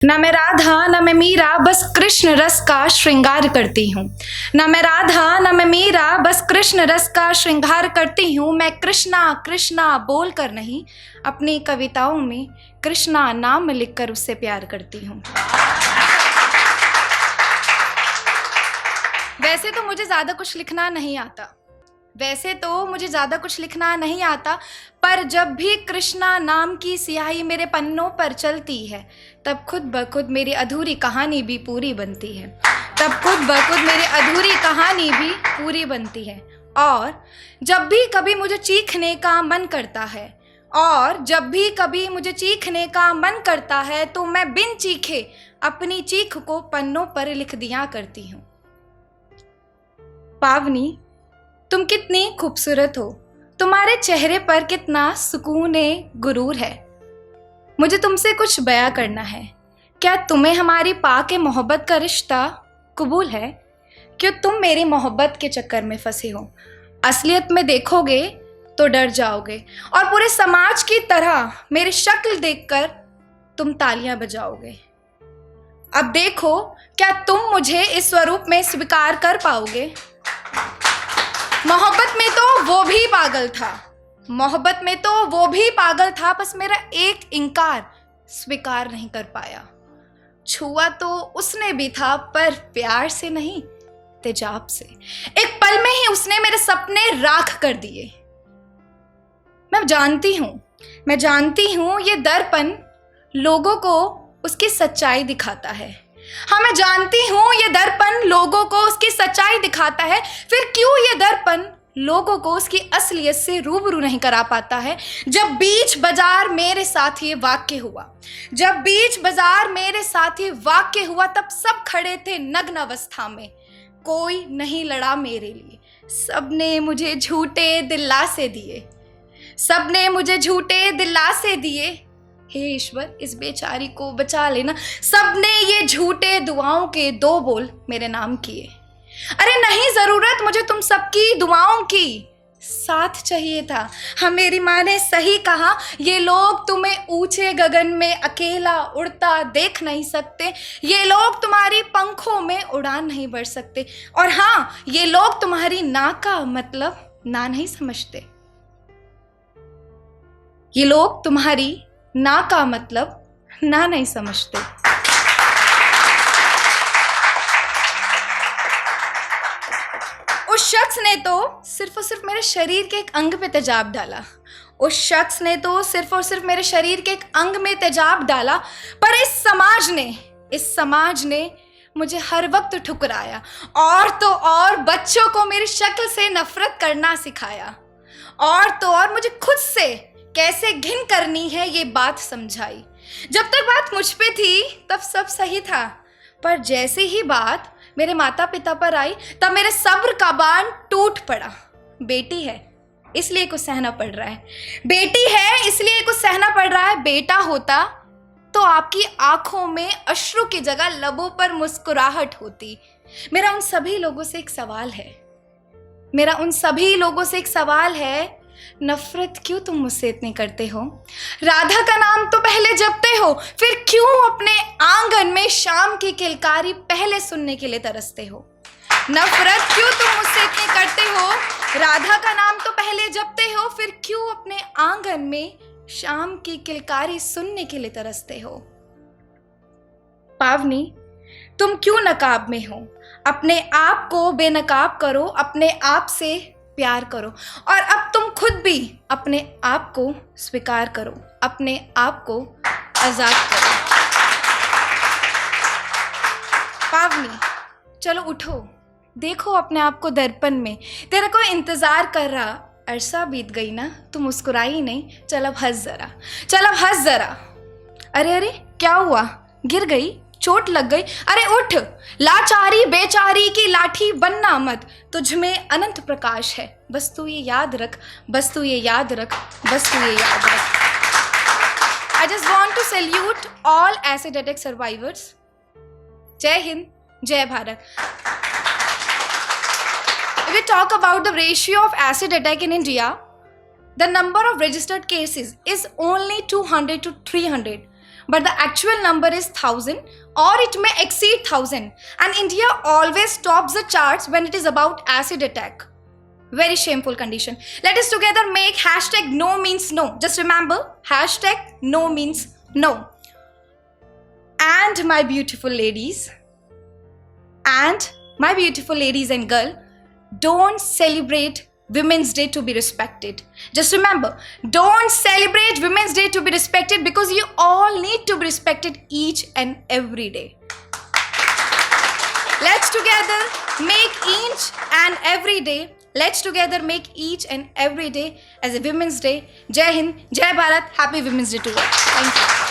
न मैं राधा न मैं मीरा बस कृष्ण रस का श्रृंगार करती हूँ। न मैं राधा न मैं मीरा बस कृष्ण रस का श्रृंगार करती हूँ। मैं कृष्णा कृष्णा बोल कर नहीं, अपनी कविताओं में कृष्णा नाम लिखकर उससे प्यार करती हूँ। वैसे तो मुझे ज़्यादा कुछ लिखना नहीं आता, पर जब भी कृष्णा नाम की स्याही मेरे पन्नों पर चलती है, तब खुद ब खुद मेरी अधूरी कहानी भी पूरी बनती है। और जब भी कभी मुझे चीखने का मन करता है तो मैं बिन चीखे अपनी चीख को पन्नों पर लिख दिया करती हूँ। पावनी, तुम कितनी खूबसूरत हो, तुम्हारे चेहरे पर कितना सुकून गुरूर है। मुझे तुमसे कुछ बयां करना है। क्या तुम्हें हमारी पाके मोहब्बत का रिश्ता कबूल है? क्यों तुम मेरी मोहब्बत के चक्कर में फंसे हो? असलियत में देखोगे तो डर जाओगे और पूरे समाज की तरह मेरी शक्ल देखकर तुम तालियां बजाओगे। अब देखो, क्या तुम मुझे इस स्वरूप में स्वीकार कर पाओगे? मोहब्बत में तो वो भी पागल था, बस मेरा एक इंकार स्वीकार नहीं कर पाया। छुआ तो उसने भी था, पर प्यार से नहीं, तेजाब से। एक पल में ही उसने मेरे सपने राख कर दिए। मैं जानती हूँ ये दर्पण लोगों को उसकी सच्चाई दिखाता है। हाँ, मैं जानती हूँ ये दर्पण लोगों को उसकी सच्चाई दिखाता है। फिर क्यों ये दर्पण लोगों को उसकी असलियत से रूबरू नहीं करा पाता है? जब बीच बाजार मेरे साथ ये वाक्य हुआ तब सब खड़े थे नग्न अवस्था में। कोई नहीं लड़ा मेरे लिए, सबने मुझे झूठे दिलासे दिए। हे ईश्वर, इस बेचारी को बचा लेना। सबने ये झूठे दुआओं के 2 बोल मेरे नाम किए। अरे नहीं जरूरत मुझे तुम सबकी दुआओं की, साथ चाहिए था। हाँ, मेरी माँ ने सही कहा, ये लोग तुम्हें ऊंचे गगन में अकेला उड़ता देख नहीं सकते। ये लोग तुम्हारी पंखों में उड़ान नहीं भर सकते। और हाँ, ये लोग तुम्हारी ना का मतलब ना नहीं समझते। ये लोग तुम्हारी ना का मतलब ना नहीं समझते। उस शख्स ने तो सिर्फ और सिर्फ मेरे शरीर के एक अंग पे तेजाब डाला। पर इस समाज ने मुझे हर वक्त ठुकराया और तो और बच्चों को मेरी शक्ल से नफरत करना सिखाया। और तो और मुझे खुद से कैसे घिन करनी है ये बात समझाई। जब तक बात मुझ पे थी तब सब सही था, पर जैसे ही बात मेरे माता पिता पर आई तब मेरे सब्र का बांध टूट पड़ा। बेटी है इसलिए कुछ सहना पड़ रहा है। बेटा होता तो आपकी आंखों में अश्रु की जगह लबों पर मुस्कुराहट होती। मेरा उन सभी लोगों से एक सवाल है, नफरत क्यों तुम मुझसे इतनी करते हो? राधा का नाम तो पहले जपते हो, फिर क्यों अपने आंगन में शाम की किलकारी पहले सुनने के लिए तरसते हो? नफरत क्यों तुम मुझसे इतनी करते हो? राधा का नाम तो पहले जपते हो, फिर क्यों अपने आंगन में शाम की किलकारी सुनने के लिए तरसते हो? पावनी, तुम क्यों नकाब में हो? अपने आप को बेनकाब करो, अपने आप से प्यार करो और अब तुम खुद भी अपने आप को स्वीकार करो, अपने आप को आजाद करो। पावनी, चलो उठो, देखो अपने आप को दर्पण में। तेरा कोई इंतजार कर रहा, अरसा बीत गई ना, तू मुस्कुराई नहीं। चल अब हंस जरा। अरे क्या हुआ? गिर गई? चोट लग गई? अरे उठ, लाचारी बेचारी की लाठी बनना मत। तुझ में अनंत प्रकाश है, बस तू ये याद रख। I just want to salute all acid attack survivors. जय हिंद, जय Bharat. If we talk about the ratio of acid attack in India, the number of registered cases is only 200 to 300. but the actual number is 1000 or it may exceed 1000. And India always tops the charts when it is about acid attack. Very shameful condition. Let us together make hashtag no means no. Just remember, hashtag no means no. And my beautiful ladies and girl, don't celebrate Women's Day to be respected. Just remember, don't celebrate Women's Day to be respected, because you all need to be respected each and every day. Let's together make each and every day. Let's together make each and every day as a Women's Day. Jai Hind, Jai Bharat. Happy Women's Day to all. Thank you.